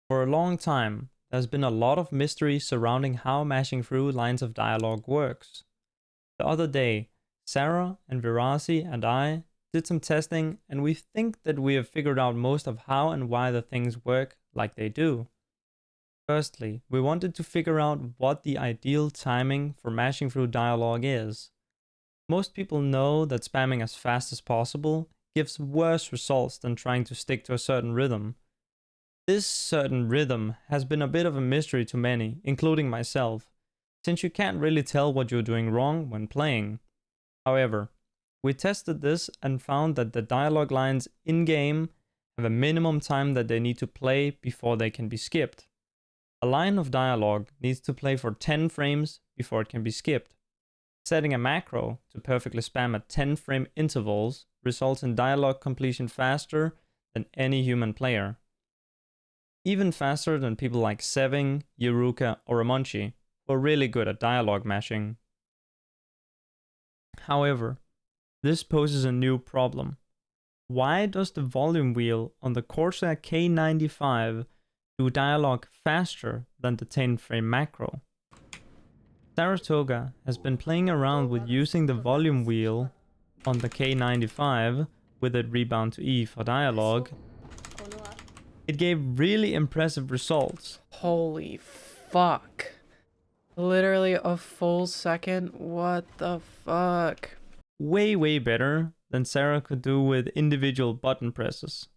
For a long time, there's been a lot of mystery surrounding how mashing through lines of dialogue works. The other day, Sarah and Virasi and I did some testing, and we think that we have figured out most of how and why the things work like they do. Firstly, we wanted to figure out what the ideal timing for mashing through dialogue is. Most people know that spamming as fast as possible gives worse results than trying to stick to a certain rhythm. This certain rhythm has been a bit of a mystery to many, including myself, since you can't really tell what you're doing wrong when playing. However, we tested this and found that the dialogue lines in-game have a minimum time that they need to play before they can be skipped. A line of dialogue needs to play for 10 frames before it can be skipped. Setting a macro to perfectly spam at 10 frame intervals results in dialogue completion faster than any human player. Even faster than people like Seving, Yuruka, or Amonchi, who are really good at dialogue mashing. However, this poses a new problem. Why does the volume wheel on the Corsair K95 do dialogue faster than the 10 frame macro? Saratoga has been playing around with using the volume wheel on the K95 with it rebound to E for dialogue. It gave really impressive results. Holy fuck. Literally a full second? What the fuck? Way better than Sarah could do with individual button presses.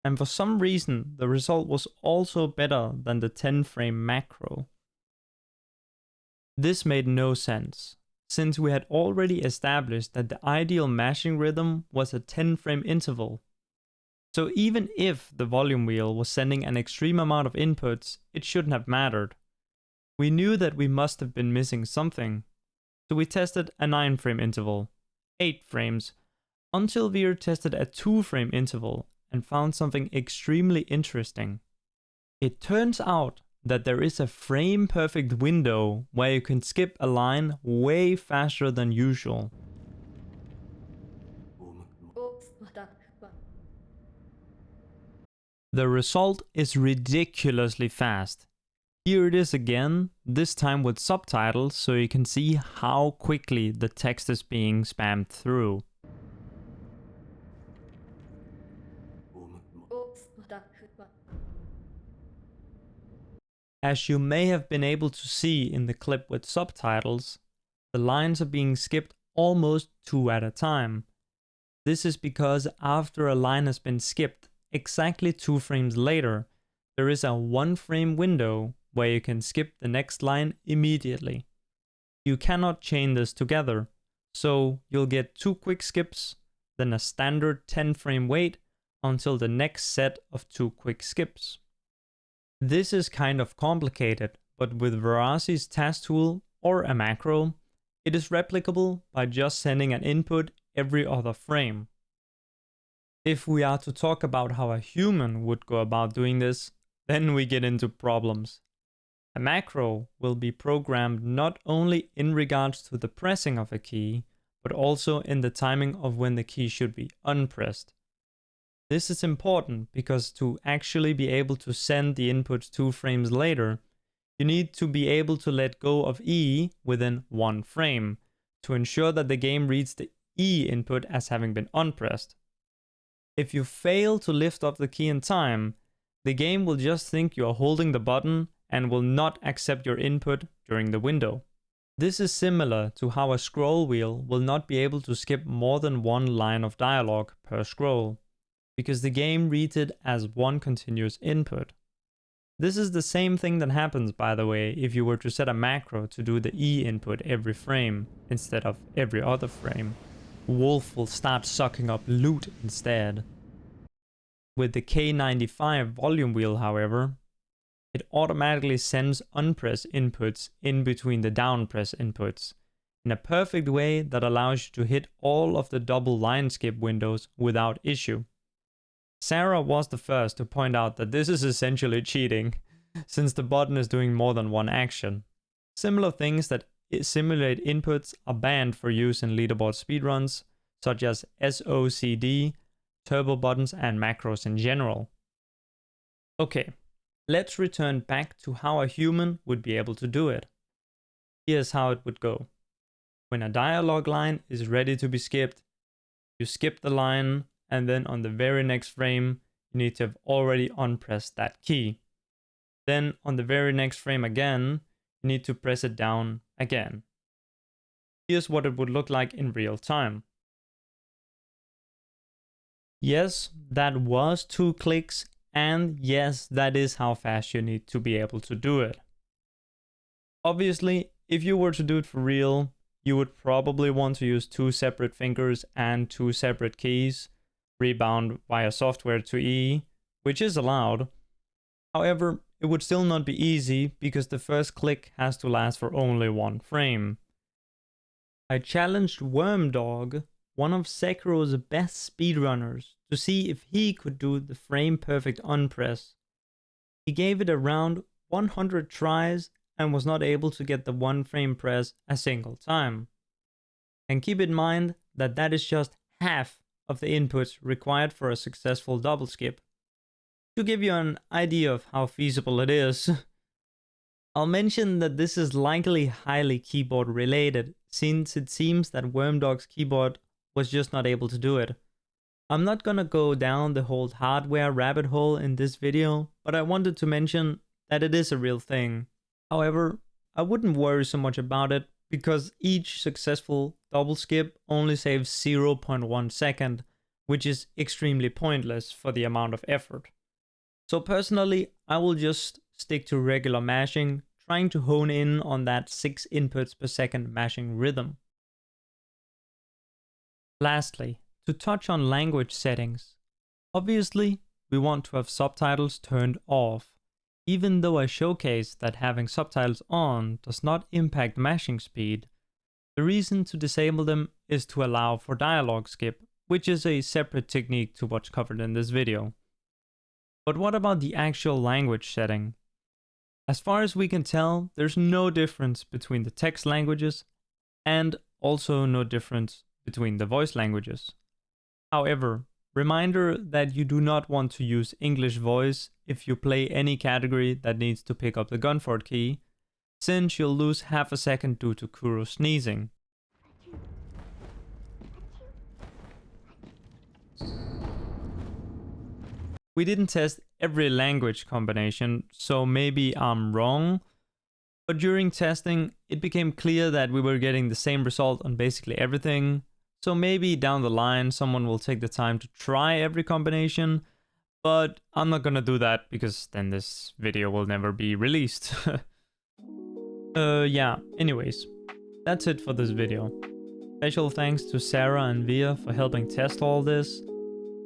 And for some reason, the result was also better than the 10 frame macro. This made no sense, since we had already established that the ideal mashing rhythm was a 10 frame interval. So even if the volume wheel was sending an extreme amount of inputs, it shouldn't have mattered. We knew that we must have been missing something. So we tested a 9 frame interval, 8 frames, until we tested a 2 frame interval and found something extremely interesting. It turns out that there is a frame perfect window where you can skip a line way faster than usual. The result is ridiculously fast. Here it is again, this time with subtitles so you can see how quickly the text is being spammed through. As you may have been able to see in the clip with subtitles, the lines are being skipped almost 2 at a time. This is because after a line has been skipped, exactly 2 frames later, there is a 1 frame window where you can skip the next line immediately. You cannot chain this together, so you'll get 2 quick skips, then a standard 10 frame wait until the next set of 2 quick skips. This is kind of complicated, but with Virasi's task tool or a macro, it is replicable by just sending an input every other frame. If we are to talk about how a human would go about doing this, then we get into problems. A macro will be programmed not only in regards to the pressing of a key, but also in the timing of when the key should be unpressed. This is important because to actually be able to send the input 2 frames later, you need to be able to let go of E within 1 frame to ensure that the game reads the E input as having been unpressed. If you fail to lift up the key in time, the game will just think you are holding the button and will not accept your input during the window. This is similar to how a scroll wheel will not be able to skip more than 1 line of dialogue per scroll, because the game reads it as 1 continuous input. This is the same thing that happens, by the way, if you were to set a macro to do the E input every frame instead of every other frame. Wolf will start sucking up loot instead. With the K95 volume wheel, however, it automatically sends unpressed inputs in between the downpress inputs in a perfect way that allows you to hit all of the double line skip windows without issue. Sarah was the first to point out that this is essentially cheating, since the button is doing more than 1 action. Similar things that simulate inputs are banned for use in leaderboard speedruns, such as SOCD, turbo buttons, and macros in general. Okay, Let's return back to how a human would be able to do it. Here's how it would go. When a dialogue line is ready to be skipped, you skip the line, and then on the very next frame, you need to have already unpressed that key. Then on the very next frame again, you need to press it down again. Here's what it would look like in real time. Yes, that was 2 clicks, and yes, that is how fast you need to be able to do it. Obviously, if you were to do it for real, you would probably want to use 2 separate fingers and 2 separate keys, rebound via software to E, which is allowed. However, it would still not be easy because the first click has to last for only 1 frame. I challenged Wormdog, one of Sekiro's best speedrunners, to see if he could do the frame perfect unpress. He gave it around 100 tries and was not able to get the 1 frame press a single time. And keep in mind that that is just half of the inputs required for a successful double skip. To give you an idea of how feasible it is, I'll mention that this is likely highly keyboard related, since it seems that Wormdog's keyboard was just not able to do it. I'm not gonna go down the whole hardware rabbit hole in this video, but I wanted to mention that it is a real thing. However, I wouldn't worry so much about it because each successful double skip only saves 0.1 second, which is extremely pointless for the amount of effort. So personally, I will just stick to regular mashing, trying to hone in on that 6 inputs per second mashing rhythm. Lastly, to touch on language settings. Obviously, we want to have subtitles turned off. Even though I showcase that having subtitles on does not impact mashing speed, the reason to disable them is to allow for dialogue skip, which is a separate technique to what's covered in this video. But what about the actual language setting? As far as we can tell, there's no difference between the text languages and also no difference between the voice languages. However, reminder that you do not want to use English voice if you play any category that needs to pick up the Gunford key, since you'll lose half a second due to Kuro sneezing. We didn't test every language combination, so maybe I'm wrong, but during testing it became clear that we were getting the same result on basically everything, so maybe down the line someone will take the time to try every combination, but I'm not gonna do that because then this video will never be released. Yeah, anyways, that's it for this video. Special thanks to Sarah and Via for helping test all this.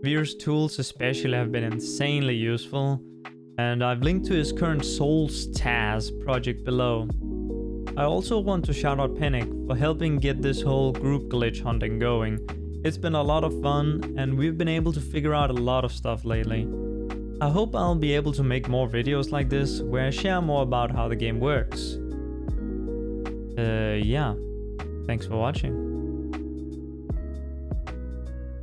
Veer's tools especially have been insanely useful, and I've linked to his current Souls Taz project below. I also want to shout out Panic for helping get this whole group glitch hunting going. It's been a lot of fun, and we've been able to figure out a lot of stuff lately. I hope I'll be able to make more videos like this, where I share more about how the game works. Yeah, thanks for watching.